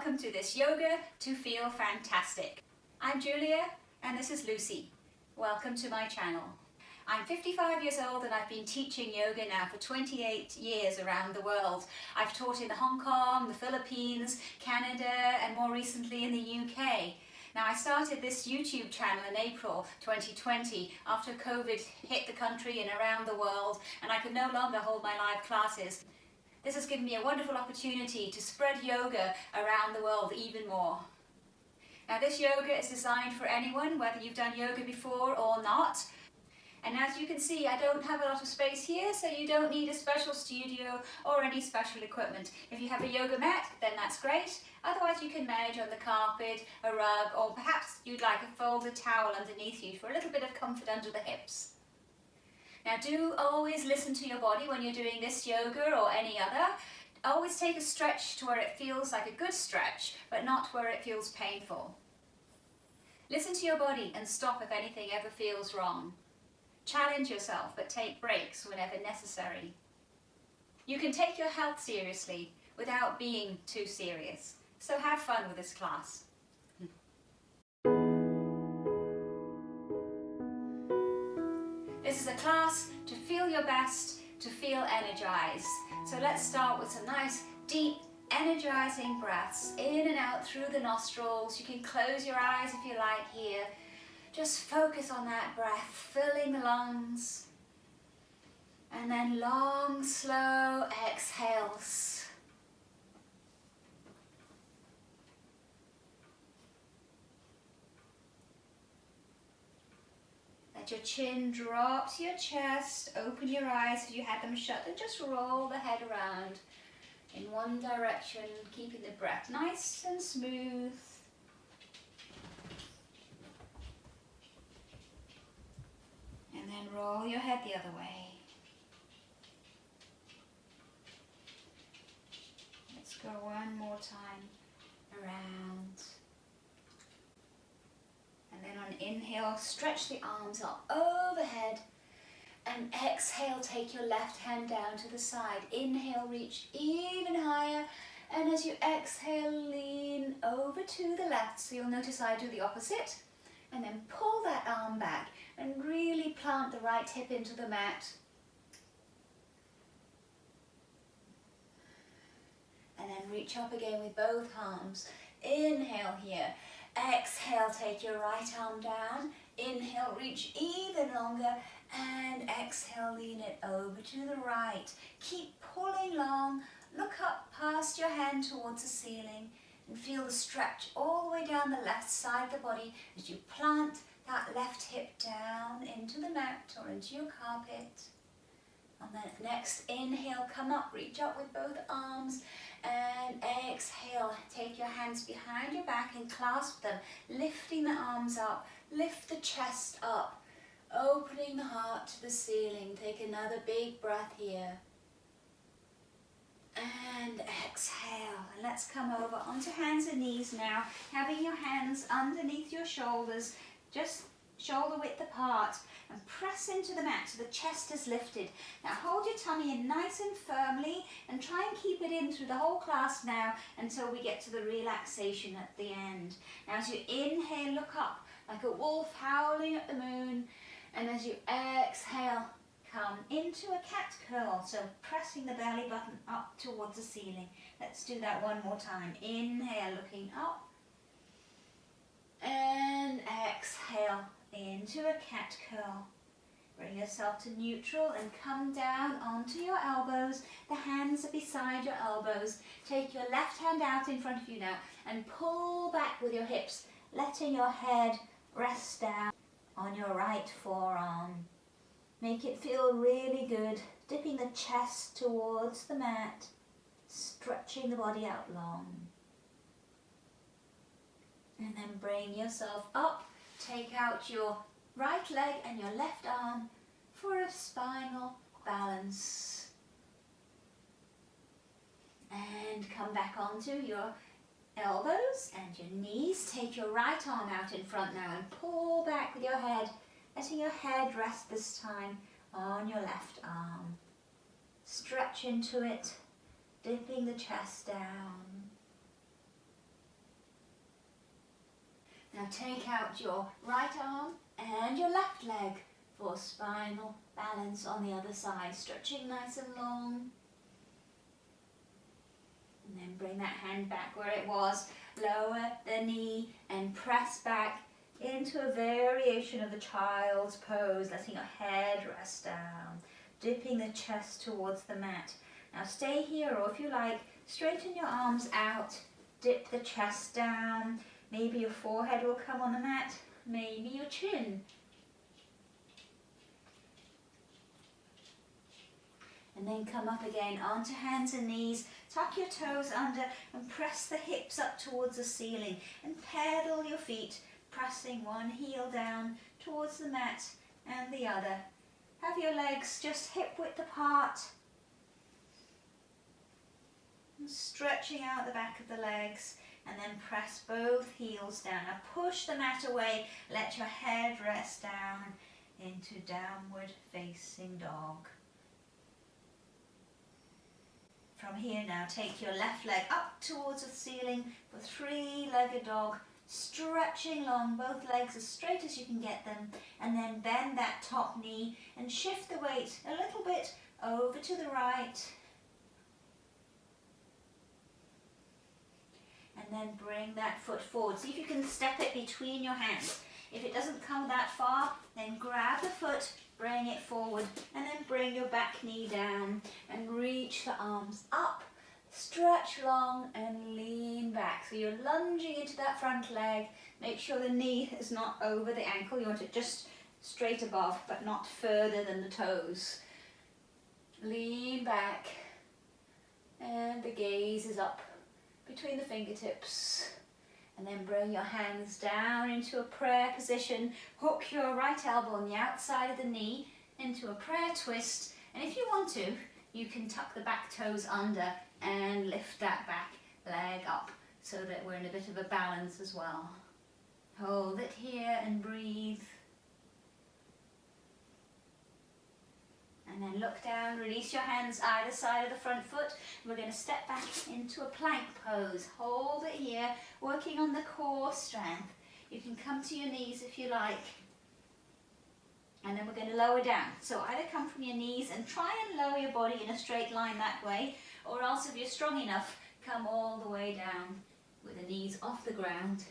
welcome to this Yoga to Feel Fantastic. I'm Julia and this is Lucy. Welcome to my channel. I'm 55 years old and I've been teaching yoga now for 28 years around the world. I've taught in Hong Kong, the Philippines, Canada and more recently in the UK. Now I started this YouTube channel in April 2020 after COVID hit the country and around the world and I could no longer hold my live classes. This has given me a wonderful opportunity to spread yoga around the world even more. Now this yoga is designed for anyone, whether you've done yoga before or not. And as you can see, I don't have a lot of space here, so you don't need a special studio or any special equipment. If you have a yoga mat, then that's great. Otherwise you can manage on the carpet, a rug, or perhaps you'd like a folded towel underneath you for a little bit of comfort under the hips. Now do always listen to your body when you're doing this yoga or any other. Always take a stretch to where it feels like a good stretch, but not where it feels painful. Listen to your body and stop if anything ever feels wrong. Challenge yourself, but take breaks whenever necessary. You can take your health seriously without being too serious. So have fun with this class. This is a class to feel your best, to feel energized. So let's start with some nice, deep, energizing breaths in and out through the nostrils. You can close your eyes if you like here. Just focus on that breath, filling the lungs. And then long, slow exhales. Let your chin drop to your chest, open your eyes if you had them shut, and just roll the head around in one direction, keeping the breath nice and smooth. And then roll your head the other way. Let's go one more time around. And then on inhale, stretch the arms up overhead. And exhale, take your left hand down to the side. Inhale, reach even higher. And as you exhale, lean over to the left. So you'll notice I do the opposite. And then pull that arm back and really plant the right hip into the mat. And then reach up again with both arms. Inhale here. Exhale, take your right arm down. Inhale, reach even longer. And exhale, lean it over to the right. Keep pulling long. Look up past your hand towards the ceiling. And feel the stretch all the way down the left side of the body as you plant that left hip down into the mat or into your carpet. And then next, inhale, come up, reach up with both arms. And exhale, take your hands behind your back and clasp them, lifting the arms up, lift the chest up, opening the heart to the ceiling. Take another big breath here. And exhale, and let's come over onto hands and knees now, having your hands underneath your shoulders, just shoulder width apart, and press into the mat so the chest is lifted. Now hold your tummy in nice and firmly and try and keep it in through the whole class now until we get to the relaxation at the end. Now as you inhale, look up like a wolf howling at the moon, and as you exhale, come into a cat curl, so pressing the belly button up towards the ceiling. Let's do that one more time. Inhale, looking up. And exhale into a cat curl. Bring yourself to neutral and come down onto your elbows. The hands are beside your elbows. Take your left hand out in front of you now and pull back with your hips, letting your head rest down on your right forearm. Make it feel really good, dipping the chest towards the mat, stretching the body out long. And then bring yourself up, take out your right leg and your left arm for a spinal balance. And come back onto your elbows and your knees. Take your right arm out in front now and pull back with your head, letting your head rest this time on your left arm. Stretch into it, dipping the chest down. Now take out your right arm and your left leg for spinal balance on the other side, stretching nice and long. And then bring that hand back where it was, lower the knee and press back into a variation of the child's pose, letting your head rest down, dipping the chest towards the mat. Now stay here, or if you like, straighten your arms out, dip the chest down, maybe your forehead will come on the mat, maybe your chin. And then come up again onto hands and knees, tuck your toes under and press the hips up towards the ceiling and pedal your feet, pressing one heel down towards the mat and the other. Have your legs just hip width apart. And stretching out the back of the legs, and then press both heels down. Now push the mat away, let your head rest down into downward facing dog. From here now, take your left leg up towards the ceiling for three-legged dog, stretching long, both legs as straight as you can get them, and then bend that top knee and shift the weight a little bit over to the right. And then bring that foot forward. See if you can step it between your hands. If it doesn't come that far, then grab the foot, bring it forward, and then bring your back knee down and reach the arms up. Stretch long and lean back. So you're lunging into that front leg. Make sure the knee is not over the ankle. You want it just straight above, but not further than the toes. Lean back, and the gaze is up between the fingertips. And then bring your hands down into a prayer position. Hook your right elbow on the outside of the knee into a prayer twist. And if you want to, you can tuck the back toes under and lift that back leg up so that we're in a bit of a balance as well. Hold it here and breathe. And then look down, release your hands either side of the front foot. We're going to step back into a plank pose. Hold it here, working on the core strength. You can come to your knees if you like. And then we're going to lower down. So either come from your knees and try and lower your body in a straight line that way, or else if you're strong enough, come all the way down with the knees off the ground.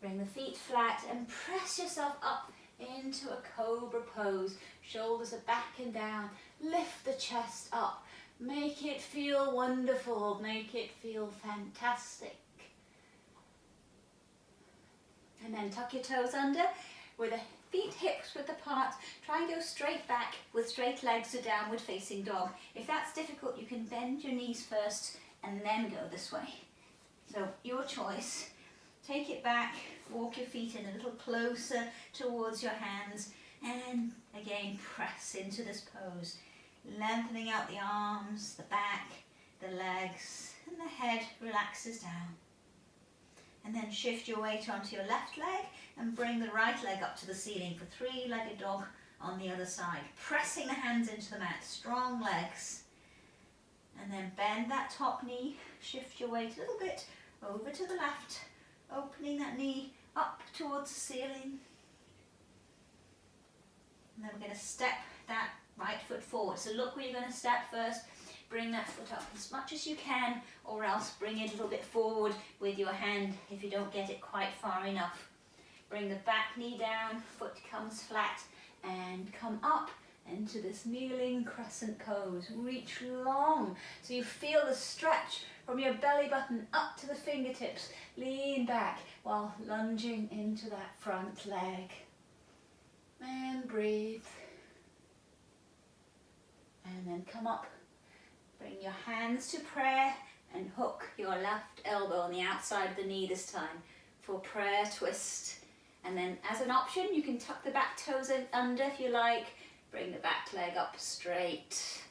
Bring the feet flat and press yourself up into a cobra pose. Shoulders are back and down. Lift the chest up. Make it feel wonderful. Make it feel fantastic. And then tuck your toes under with the feet hips width apart. Try and go straight back with straight legs to downward facing dog. If that's difficult, you can bend your knees first and then go this way. So your choice. Take it back, walk your feet in a little closer towards your hands, and again press into this pose, lengthening out the arms, the back, the legs, and the head relaxes down. And then shift your weight onto your left leg and bring the right leg up to the ceiling for three-legged dog on the other side, pressing the hands into the mat, strong legs. And then bend that top knee, shift your weight a little bit over to the left, opening that knee up towards the ceiling. And then we're going to step that right foot forward. So look where you're going to step first. Bring that foot up as much as you can, or else bring it a little bit forward with your hand if you don't get it quite far enough. Bring the back knee down, foot comes flat, and come up into this kneeling crescent pose. Reach long so you feel the stretch from your belly button up to the fingertips. Lean back while lunging into that front leg. And breathe. And then come up. Bring your hands to prayer and hook your left elbow on the outside of the knee this time for prayer twist. And then as an option, you can tuck the back toes in under if you like. Bring the back leg up straight.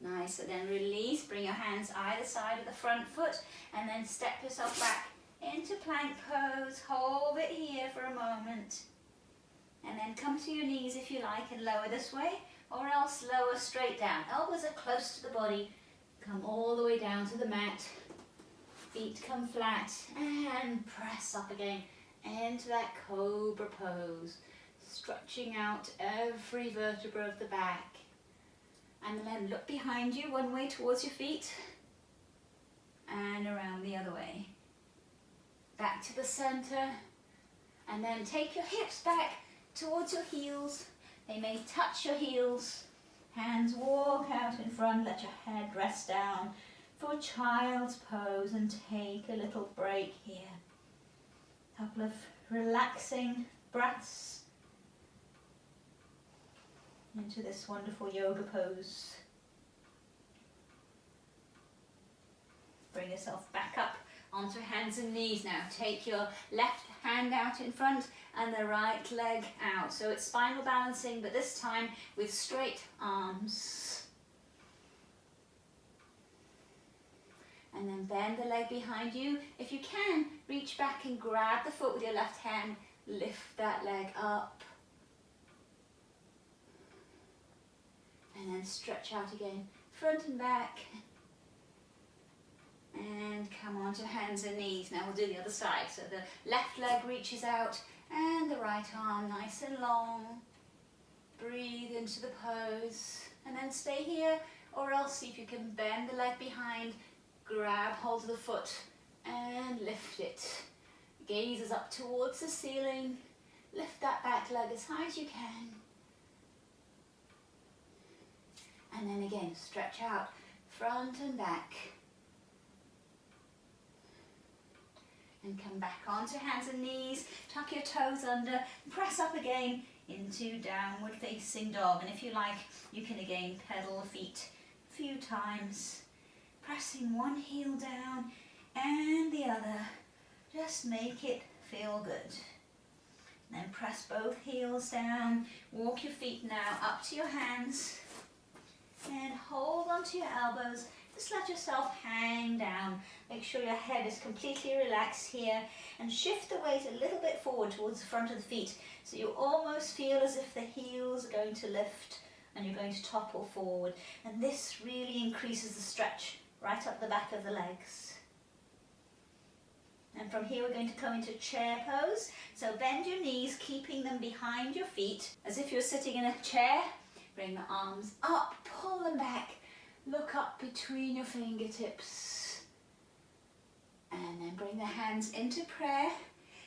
Nice, and then release, bring your hands either side of the front foot, and then step yourself back into plank pose. Hold it here for a moment. And then come to your knees if you like and lower this way, or else lower straight down. Elbows are close to the body. Come all the way down to the mat. Feet come flat and press up again into that cobra pose. Stretching out every vertebra of the back. And then look behind you, one way towards your feet and around the other way. Back to the center, and then take your hips back towards your heels. They may touch your heels. Hands walk out in front, let your head rest down for child's pose and take a little break here. Couple of relaxing breaths into this wonderful yoga pose. Bring yourself back up onto hands and knees now. Take your left hand out in front and the right leg out. So it's spinal balancing, but this time with straight arms. And then bend the leg behind you. If you can, reach back and grab the foot with your left hand. Lift that leg up. And then stretch out again, front and back. And come on to hands and knees. Now we'll do the other side. So the left leg reaches out and the right arm nice and long. Breathe into the pose and then stay here, or else see if you can bend the leg behind, grab hold of the foot and lift it. Gaze is up towards the ceiling. Lift that back leg as high as you can. And then again, stretch out front and back. And come back onto hands and knees, tuck your toes under, press up again into downward facing dog. And if you like, you can again pedal the feet a few times, pressing one heel down and the other. Just make it feel good. Then press both heels down, walk your feet now up to your hands and hold onto your elbows. Just let yourself hang down. Make sure your head is completely relaxed here and shift the weight a little bit forward towards the front of the feet so you almost feel as if the heels are going to lift and you're going to topple forward. And this really increases the stretch right up the back of the legs. And from here we're going to come into chair pose. So bend your knees, keeping them behind your feet as if you're sitting in a chair. Bring the arms up, pull them back. Look up between your fingertips. And then bring the hands into prayer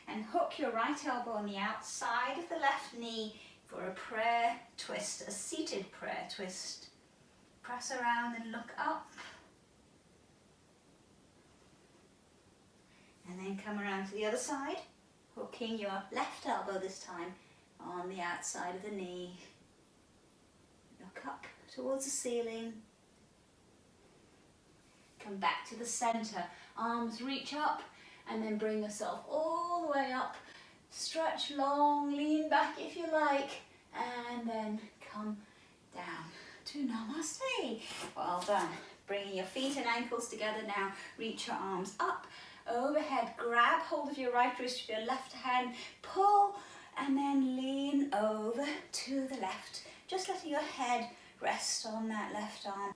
and hook your right elbow on the outside of the left knee for a prayer twist, a seated prayer twist. Press around and look up. And then come around to the other side, hooking your left elbow this time on the outside of the knee. Look up towards the ceiling. Come back to the center. Arms reach up and then bring yourself all the way up. Stretch long, lean back if you like, and then come down to Namaste. Well done. Bringing your feet and ankles together now. Reach your arms up, overhead. Grab hold of your right wrist with your left hand. Pull and then lean over to the left. Just letting your head rest on that left arm.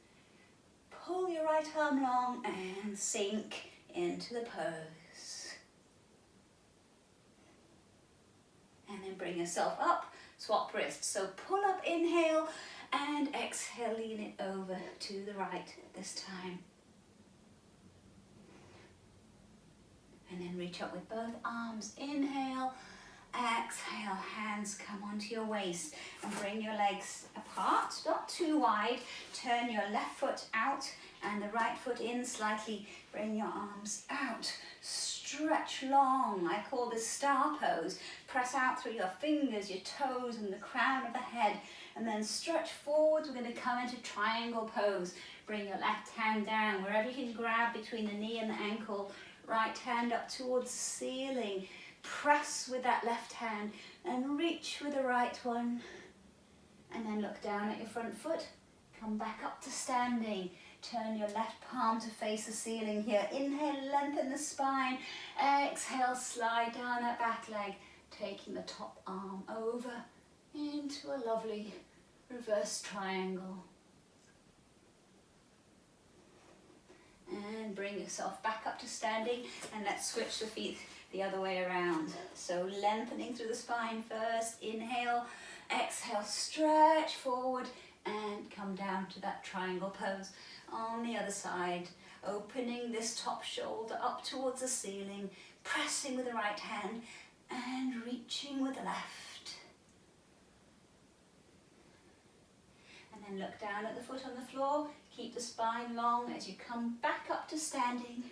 Pull your right arm long and sink into the pose. And then bring yourself up, swap wrists. So pull up, inhale, and exhale, lean it over to the right this time. And then reach up with both arms, inhale, exhale, hands come onto your waist and bring your legs apart, not too wide. Turn your left foot out and the right foot in slightly. Bring your arms out. Stretch long. I call this star pose. Press out through your fingers, your toes and the crown of the head. And then stretch forward. We're going to come into triangle pose. Bring your left hand down wherever you can grab between the knee and the ankle. Right hand up towards the ceiling. Press with that left hand and reach with the right one. And then look down at your front foot. Come back up to standing. Turn your left palm to face the ceiling here. Inhale, lengthen the spine. Exhale, slide down that back leg. Taking the top arm over into a lovely reverse triangle. And bring yourself back up to standing, and let's switch the feet the other way around. So lengthening through the spine first, inhale, exhale, stretch forward and come down to that triangle pose. On the other side, opening this top shoulder up towards the ceiling, pressing with the right hand and reaching with the left. And then look down at the foot on the floor, keep the spine long as you come back up to standing.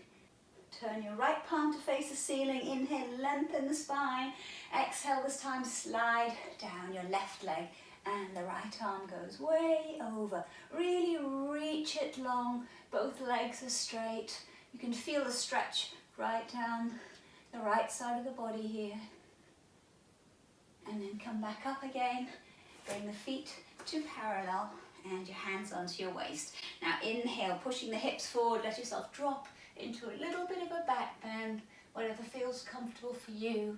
Turn your right palm to face the ceiling, inhale, lengthen the spine, exhale this time, slide down your left leg and the right arm goes way over. Really reach it long, both legs are straight. You can feel the stretch right down the right side of the body here. And then come back up again, bring the feet to parallel and your hands onto your waist. Now inhale, pushing the hips forward, let yourself drop into a little bit of a back bend, whatever feels comfortable for you.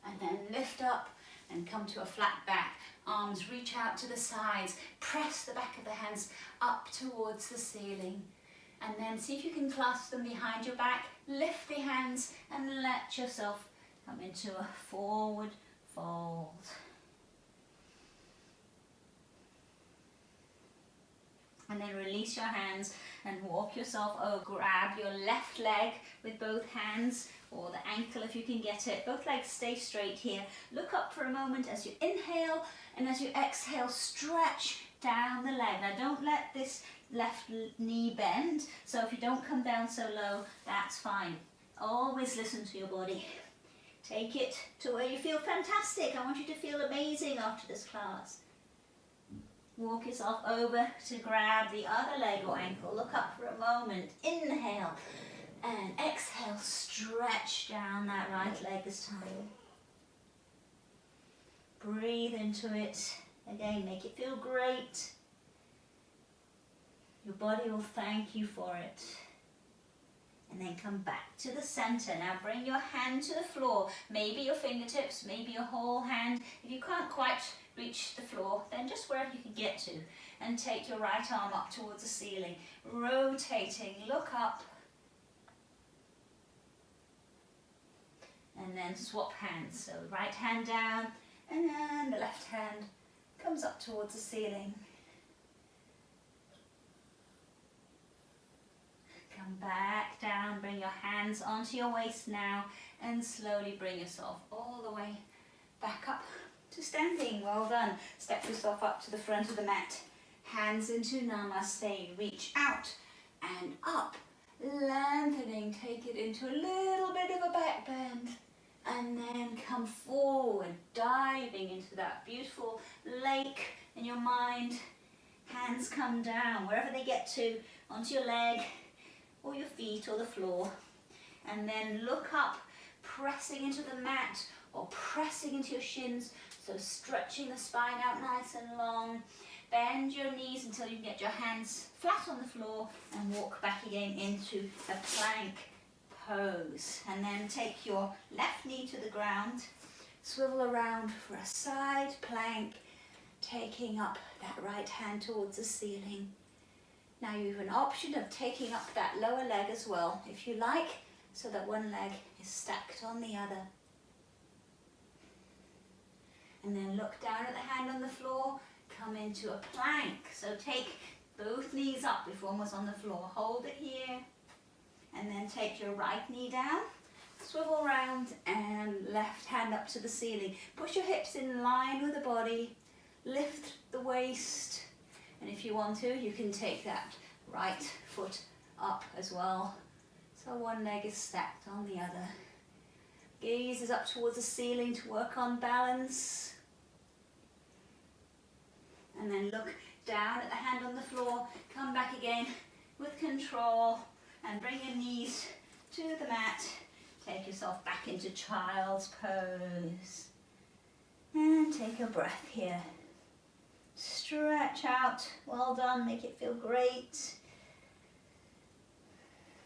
And then lift up and come to a flat back. Arms reach out to the sides, press the back of the hands up towards the ceiling. And then see if you can clasp them behind your back, lift the hands and let yourself come into a forward fold. And then release your hands and walk yourself over. Grab your left leg with both hands, or the ankle if you can get it. Both legs stay straight here. Look up for a moment as you inhale, and as you exhale, stretch down the leg. Now don't let this left knee bend, so if you don't come down so low, that's fine. Always listen to your body. Take it to where you feel fantastic. I want you to feel amazing after this class. Walk yourself over to grab the other leg or ankle. Look up for a moment. Inhale and exhale. Stretch down that right leg this time. Breathe into it. Again, make it feel great. Your body will thank you for it. And then come back to the center. Now bring your hand to the floor. Maybe your fingertips, maybe your whole hand. If you can't quite reach the floor, then just wherever you can get to. And take your right arm up towards the ceiling. Rotating, look up. And then swap hands. So right hand down, and then the left hand comes up towards the ceiling. Come back down, bring your hands onto your waist now, and slowly bring yourself all the way back up to standing. Well done. Step yourself up to the front of the mat. Hands into Namaste. Reach out and up. Lengthening. Take it into a little bit of a back bend. And then come forward, diving into that beautiful lake in your mind. Hands come down, wherever they get to, onto your leg, or your feet or the floor, and then look up, pressing into the mat or pressing into your shins, so stretching the spine out nice and long. Bend your knees until you can get your hands flat on the floor and walk back again into a plank pose. And then take your left knee to the ground, swivel around for a side plank, taking up that right hand towards the ceiling. Now you have an option of taking up that lower leg as well, if you like, so that one leg is stacked on the other. And then look down at the hand on the floor, come into a plank. So take both knees up if one was on the floor. Hold it here, and then take your right knee down, swivel around, and left hand up to the ceiling. Push your hips in line with the body, lift the waist. And if you want to, you can take that right foot up as well. So one leg is stacked on the other. Gaze is up towards the ceiling to work on balance. And then look down at the hand on the floor. Come back again with control and bring your knees to the mat. Take yourself back into child's pose. And take a breath here. Stretch out. Well done. Make it feel great.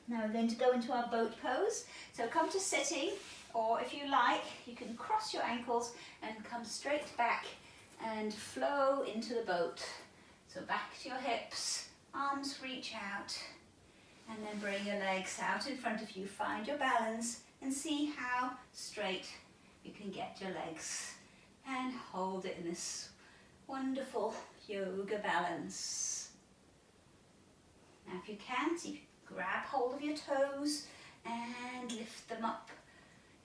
Now we're going to go into our boat pose. So come to sitting, or if you like, you can cross your ankles and come straight back and flow into the boat. So back to your hips, arms reach out, And then bring your legs out in front of you. Find your balance and see how straight you can get your legs. And hold it in this wonderful yoga balance. Now if you can, see if you grab hold of your toes and lift them up.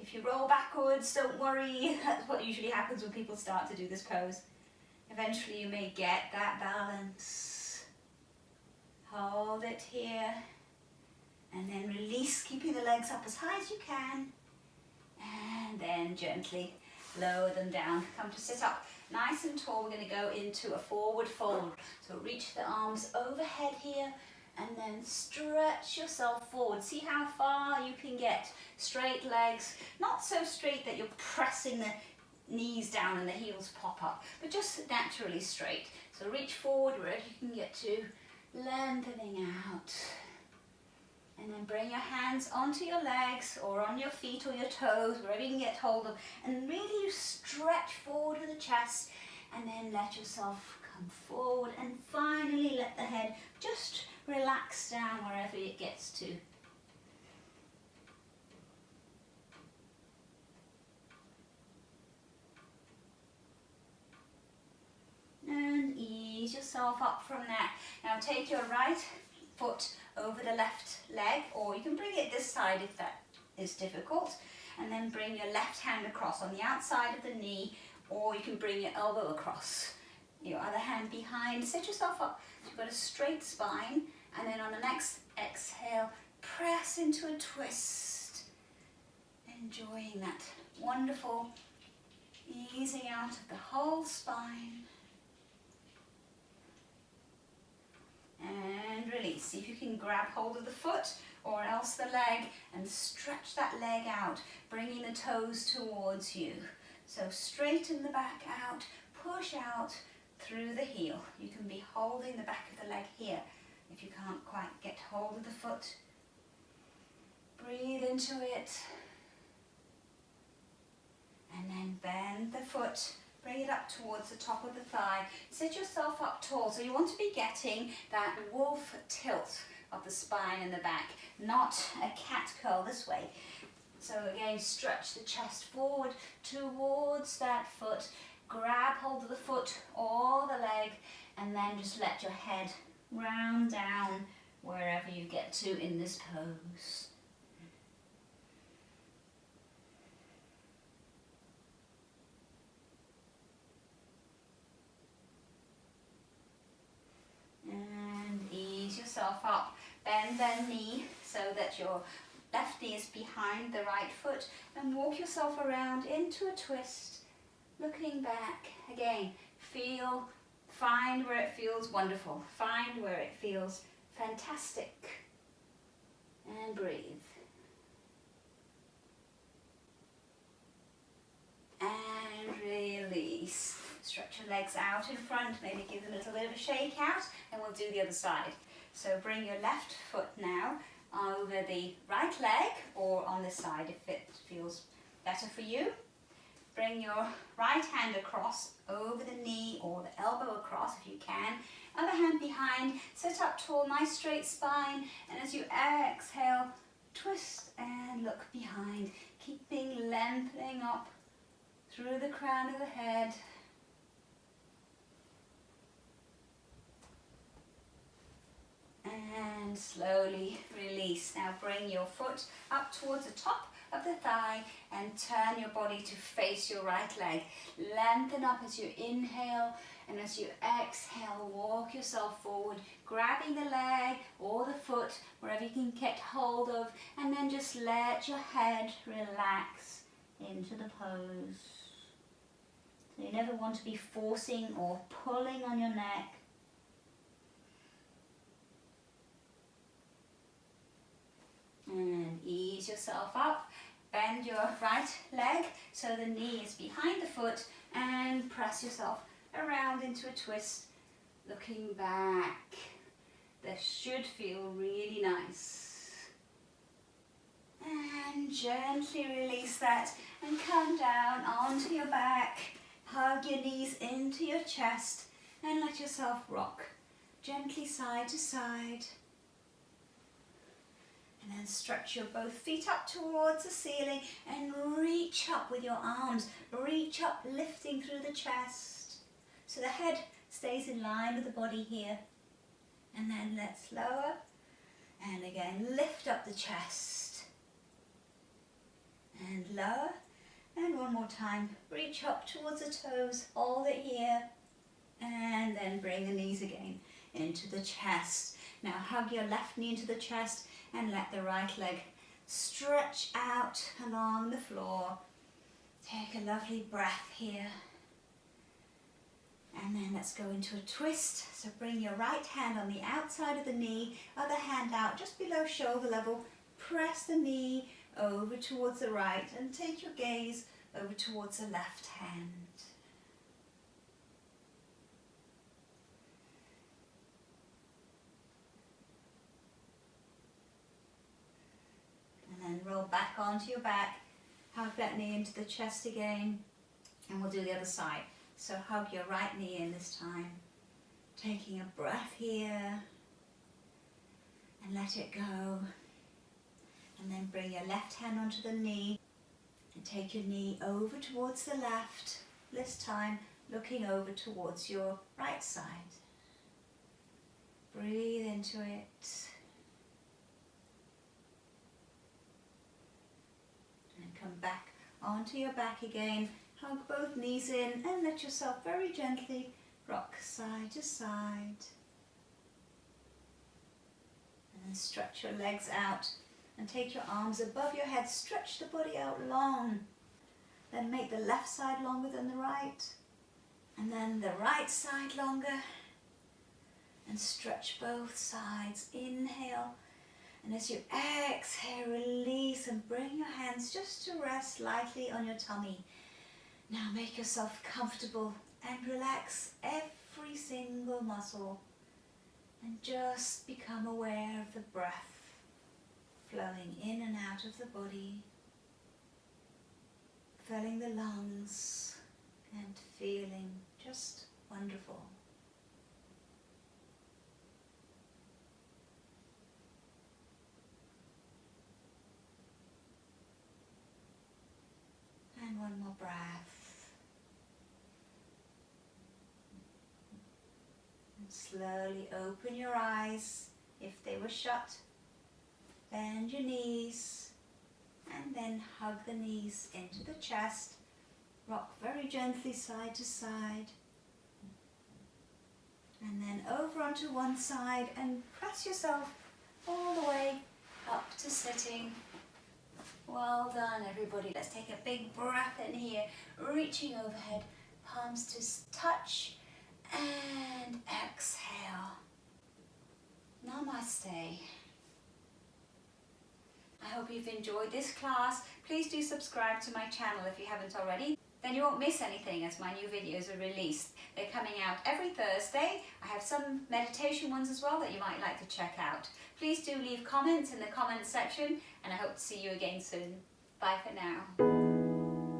If you roll backwards, don't worry. That's what usually happens when people start to do this pose. Eventually you may get that balance. Hold it here. And then release, keeping the legs up as high as you can. And then gently lower them down. Come to sit up nice and tall. We're going to go into a forward fold. So reach the arms overhead here and then stretch yourself forward. See how far you can get. Straight legs, not so straight that you're pressing the knees down and the heels pop up, but just naturally straight. So reach forward wherever you can get to, lengthening out. And then bring your hands onto your legs or on your feet or your toes, wherever you can get hold of, and really you stretch forward with the chest, and then let yourself come forward, and finally let the head just relax down wherever it gets to. And ease yourself up from that. Now take your right foot over the left leg, or you can bring it this side if that is difficult, and then bring your left hand across on the outside of the knee, or you can bring your elbow across. Your other hand behind. Set yourself up so you've got a straight spine, and then on the next exhale, press into a twist. Enjoying that wonderful easing out of the whole spine. And release. See if you can grab hold of the foot or else the leg and stretch that leg out, bringing the toes towards you. So straighten the back out, push out through the heel. You can be holding the back of the leg here if you can't quite get hold of the foot. Breathe into it. And then bend the foot. Bring it up towards the top of the thigh. Sit yourself up tall. So you want to be getting that wolf tilt of the spine and the back, not a cat curl this way. So again, stretch the chest forward towards that foot. Grab hold of the foot or the leg, and then just let your head round down wherever you get to in this pose. And ease yourself up. Bend the knee so that your left knee is behind the right foot, and walk yourself around into a twist, looking back. Again, find where it feels wonderful. Find where it feels fantastic. And breathe. And release. Stretch your legs out in front, maybe give them a little bit of a shake out, and we'll do the other side. So bring your left foot now over the right leg, or on this side if it feels better for you. Bring your right hand across over the knee or the elbow across if you can. Other hand behind, sit up tall, nice straight spine, and as you exhale, twist and look behind, keeping lengthening up through the crown of the head. And slowly release. Now bring your foot up towards the top of the thigh and turn your body to face your right leg. Lengthen up as you inhale, and as you exhale, walk yourself forward, grabbing the leg or the foot, wherever you can get hold of, and then just let your head relax into the pose. So you never want to be forcing or pulling on your neck. And ease yourself up. Bend your right leg so the knee is behind the foot, and press yourself around into a twist, looking back. This should feel really nice. And gently release that and come down onto your back. Hug your knees into your chest and let yourself rock gently side to side. And then stretch your both feet up towards the ceiling and reach up with your arms. Reach up, lifting through the chest. So the head stays in line with the body here. And then let's lower. And again, lift up the chest. And lower. And one more time, reach up towards the toes, hold it here. And then bring the knees again into the chest. Now hug your left knee into the chest and let the right leg stretch out along the floor. Take a lovely breath here. And then let's go into a twist. So bring your right hand on the outside of the knee, other hand out just below shoulder level. Press the knee over towards the right and take your gaze over towards the left hand. And then roll back onto your back, hug that knee into the chest again, and we'll do the other side. So hug your right knee in this time, taking a breath here, and let it go. And then bring your left hand onto the knee, and take your knee over towards the left, this time looking over towards your right side. Breathe into it. Come back onto your back again, hug both knees in and let yourself very gently rock side to side. And then stretch your legs out and take your arms above your head, stretch the body out long. Then make the left side longer than the right, and then the right side longer, and stretch both sides. Inhale. And as you exhale, release and bring your hands just to rest lightly on your tummy. Now make yourself comfortable and relax every single muscle. And just become aware of the breath flowing in and out of the body. Filling the lungs and feeling just wonderful. And one more breath. And slowly open your eyes if they were shut. Bend your knees and then hug the knees into the chest. Rock very gently side to side. And then over onto one side and press yourself all the way up to sitting. Well done, everybody. Let's take a big breath in here, reaching overhead, palms to touch, and exhale. Namaste. I hope you've enjoyed this class. Please do subscribe to my channel if you haven't already. Then you won't miss anything as my new videos are released. They're coming out every Thursday. I have some meditation ones as well that you might like to check out. Please do leave comments in the comments section, and I hope to see you again soon. Bye for now.